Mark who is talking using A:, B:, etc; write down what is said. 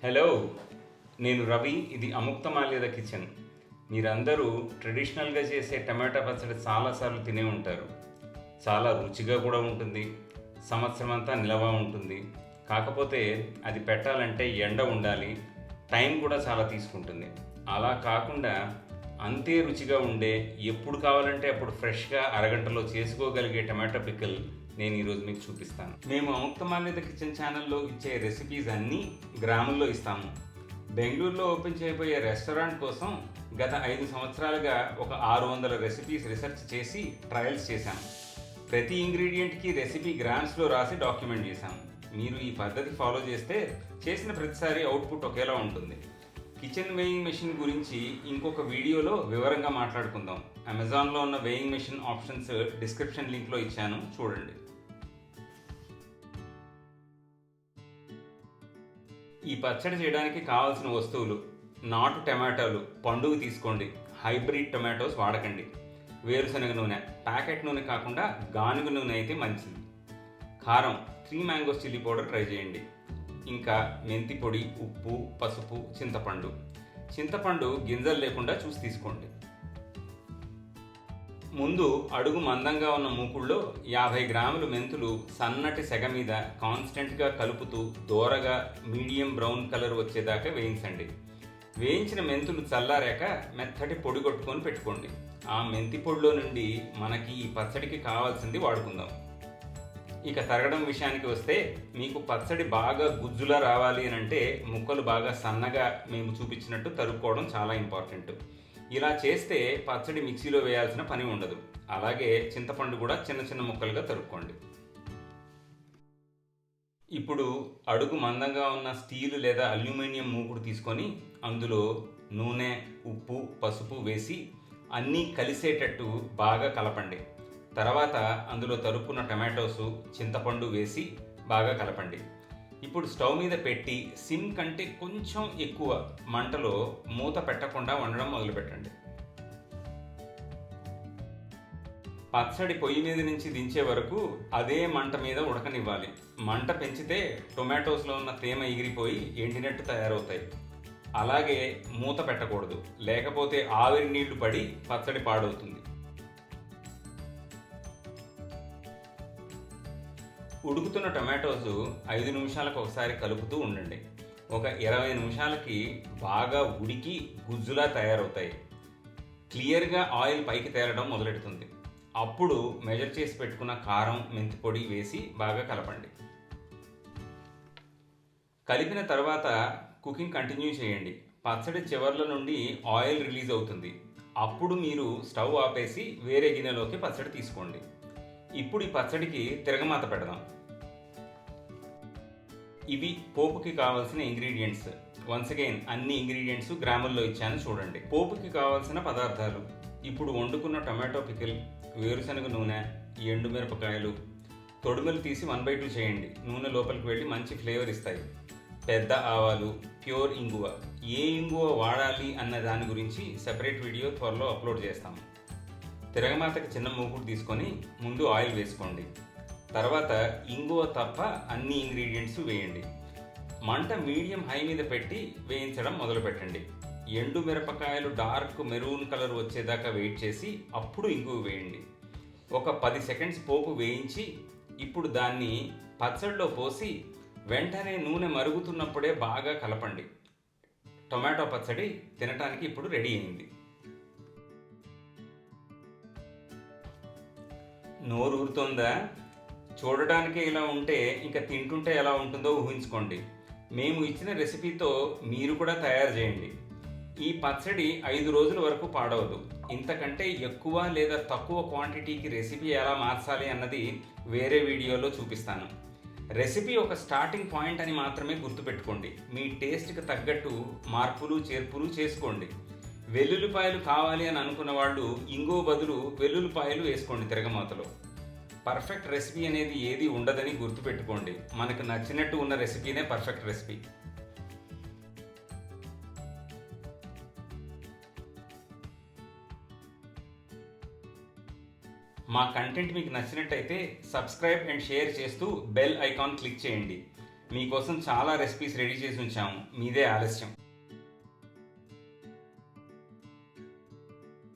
A: Hello, నేను రవి. ఇది అముక్తమాల్యద kitchen. మీరందరూ ట్రెడిషనల్గా చేసే టమాటా పచ్చడి చాలాసార్లు తినే ఉంటారు. చాలా రుచిగా కూడా ఉంటుంది, సంవత్సరం అంతా నిలవ ఉంటుంది. కాకపోతే అది పెట్టాలంటే ఎండ ఉండాలి, టైం కూడా చాలా తీసుకుంటుంది. అలా కాకుండా అంతే రుచిగా ఉండే, ఎప్పుడు కావాలంటే అప్పుడు ఫ్రెష్గా అరగంటలో చేసుకోగలిగే టమాటో పికిల్ నేను ఈరోజు మీకు చూపిస్తాను. మేము అముక్తమాల్యద కిచెన్ ఛానల్లో ఇచ్చే రెసిపీస్ అన్నీ గ్రాముల్లో ఇస్తాము. బెంగళూరులో ఓపెన్ చేయబోయే రెస్టారెంట్ కోసం గత 5 సంవత్సరాలుగా ఒక 600 రెసిపీస్ రీసెర్చ్ చేసి ట్రయల్స్ చేశాము. ప్రతి ఇంగ్రీడియంట్కి రెసిపీ గ్రామ్స్లో రాసి డాక్యుమెంట్ చేశాము. మీరు ఈ పద్ధతి ఫాలో చేస్తే చేసిన ప్రతిసారి అవుట్పుట్ ఒకేలా ఉంటుంది. కిచెన్ వేయింగ్ మెషిన్ గురించి ఇంకొక వీడియోలో వివరంగా మాట్లాడుకుందాం. అమెజాన్లో ఉన్న వేయింగ్ మెషిన్ ఆప్షన్స్ డిస్క్రిప్షన్ లింక్లో ఇచ్చాను, చూడండి. ఈ పచ్చడి చేయడానికి కావాల్సిన వస్తువులు: నాటు టమాటాలు పండుగ తీసుకోండి, హైబ్రిడ్ టమాటోస్ వాడకండి. వేరుశనగ నూనె, ప్యాకెట్ నూనె కాకుండా గానుగ నూనె అయితే మంచిది. కారం 3 మ్యాంగోస్ చిల్లీ పౌడర్ ట్రై చేయండి. ఇంకా మెంతి పొడి, ఉప్పు, పసుపు, చింతపండు గింజలు లేకుండా చూసి తీసుకోండి. ముందు అడుగు మందంగా ఉన్న మూకుళ్ళో 50 గ్రాములు మెంతులు సన్నటి సెగ మీద కాన్స్టెంట్గా కలుపుతూ దోరగా మీడియం బ్రౌన్ కలర్ వచ్చేదాకా వేయించండి. వేయించిన మెంతులు చల్లారాక మెత్తటి పొడి కొట్టుకొని పెట్టుకోండి. ఆ మెంతి పొడిలో నుండి మనకి ఈ పచ్చడికి కావాల్సింది వాడుకుందాం. ఇక తరగడం విషయానికి వస్తే, మీకు పచ్చడి బాగా గుజ్జులా రావాలి అని అంటే ముక్కలు బాగా సన్నగా మేము చూపించినట్టు తరుక్కోవడం చాలా ఇంపార్టెంట్. ఇలా చేస్తే పచ్చడి మిక్సీలో వేయాల్సిన పని ఉండదు. అలాగే చింతపండు కూడా చిన్న చిన్న ముక్కలుగా తరుక్కోండి. ఇప్పుడు అడుగు మందంగా ఉన్న స్టీల్ లేదా అల్యూమినియం మూకుడు తీసుకొని అందులో నూనె, ఉప్పు, పసుపు వేసి అన్నీ కలిసేటట్టు బాగా కలపండి. తర్వాత అందులో తరుక్కున్న టమాటోసు, చింతపండు వేసి బాగా కలపండి. ఇప్పుడు స్టవ్ మీద పెట్టి సిమ్ కంటే కొంచెం ఎక్కువ మంటలో మూత పెట్టకుండా వండడం మొదలుపెట్టండి. పచ్చడి పొయ్యి మీద నుంచి దించే వరకు అదే మంట మీద ఉడకనివ్వాలి. మంట పెంచితే టొమాటోస్లో ఉన్న తేమ ఎగిరిపోయి ఎండినట్టు తయారవుతాయి. అలాగే మూత పెట్టకూడదు, లేకపోతే ఆవిరి నీళ్లు పడి పచ్చడి పాడవుతుంది. ఉడుకుతున్న టమాటోస్ 5 నిమిషాలకు ఒకసారి కలుపుతూ ఉండండి. ఒక 20 నిమిషాలకి బాగా ఉడికి గుజ్జులా తయారవుతాయి. క్లియర్గా ఆయిల్ పైకి తేలడం మొదలెడుతుంది. అప్పుడు మెజర్ చేసి పెట్టుకున్న కారం, మెంతి పొడి వేసి బాగా కలపండి. కలిపిన తర్వాత కుకింగ్ కంటిన్యూ చేయండి. పచ్చడి చివర్ల నుండి ఆయిల్ రిలీజ్ అవుతుంది. అప్పుడు మీరు స్టవ్ ఆపేసి వేరే గిన్నెలోకి పచ్చడి తీసుకోండి. ఇప్పుడు ఈ పచ్చడికి తిరగమాత పెడదాం. ఇవి పోపుకి కావాల్సిన ఇంగ్రీడియంట్స్. వన్స్ అగైన్ అన్ని ఇంగ్రీడియంట్స్ గ్రాముల్లో ఇచ్చాను, చూడండి. పోపుకి కావాల్సిన పదార్థాలు: ఇప్పుడు వండుకున్న టమాటో పికిల్, వేరుశనగ నూనె, ఎండుమిరపకాయలు. తొడుములు తీసి 1/2 చేయండి, నూనె లోపలికి వెళ్ళి మంచి ఫ్లేవర్ ఇస్తాయి. పెద్ద ఆవాలు, ప్యూర్ ఇంగువ. ఏ ఇంగువ వాడాలి అన్న దాని గురించి సెపరేట్ వీడియో త్వరలో అప్లోడ్ చేస్తాము. తిరగమాతకి చిన్న మూకుడు తీసుకొని ముందు ఆయిల్ వేసుకోండి. తర్వాత ఇంగువ తప్ప అన్ని ఇంగ్రీడియంట్స్ వేయండి. మంట మీడియం హై మీద పెట్టి వేయించడం మొదలుపెట్టండి. ఎండు మిరపకాయలు డార్క్ మెరూన్ కలర్ వచ్చేదాకా వెయిట్ చేసి అప్పుడు ఇంగువ వేయండి. ఒక 10 సెకండ్స్ పోపు వేయించి ఇప్పుడు దాన్ని పచ్చడిలో పోసి వెంటనే నూనె మరుగుతున్నప్పుడే బాగా కలపండి. టొమాటో పచ్చడి తినటానికి ఇప్పుడు రెడీ అయింది. నోరు ఊరుతోందా? చూడటానికే ఇలా ఉంటే ఇంకా తింటుంటే ఎలా ఉంటుందో ఊహించుకోండి. మేము ఇచ్చిన రెసిపీతో మీరు కూడా తయారు చేయండి. ఈ పచ్చడి 5 రోజుల వరకు పాడవదు. ఇంతకంటే ఎక్కువ లేదా తక్కువ క్వాంటిటీకి రెసిపీ ఎలా మార్చాలి అన్నది వేరే వీడియోలో చూపిస్తాను. రెసిపీ ఒక స్టార్టింగ్ పాయింట్ అని మాత్రమే గుర్తుపెట్టుకోండి. మీ టేస్ట్కి తగ్గట్టు మార్పులు చేర్పులు చేసుకోండి. వెల్లుల్లిపాయలు కావాలి అని అనుకున్న వాళ్ళు ఇంగువ బదులు వెల్లుల్లిపాయలు వేసుకోండి తిరగమాతలో. పర్ఫెక్ట్ రెసిపీ అనేది ఏది ఉండదని గుర్తుపెట్టుకోండి. మనకు నచ్చినట్టు ఉన్న రెసిపీనే పర్ఫెక్ట్ రెసిపీ. మా కంటెంట్ మీకు నచ్చినట్టయితే సబ్స్క్రైబ్ అండ్ షేర్ చేస్తూ బెల్ ఐకాన్ క్లిక్ చేయండి. మీకోసం చాలా రెసిపీస్ రెడీ చేసి ఉంచాము, మీదే ఆలస్యం.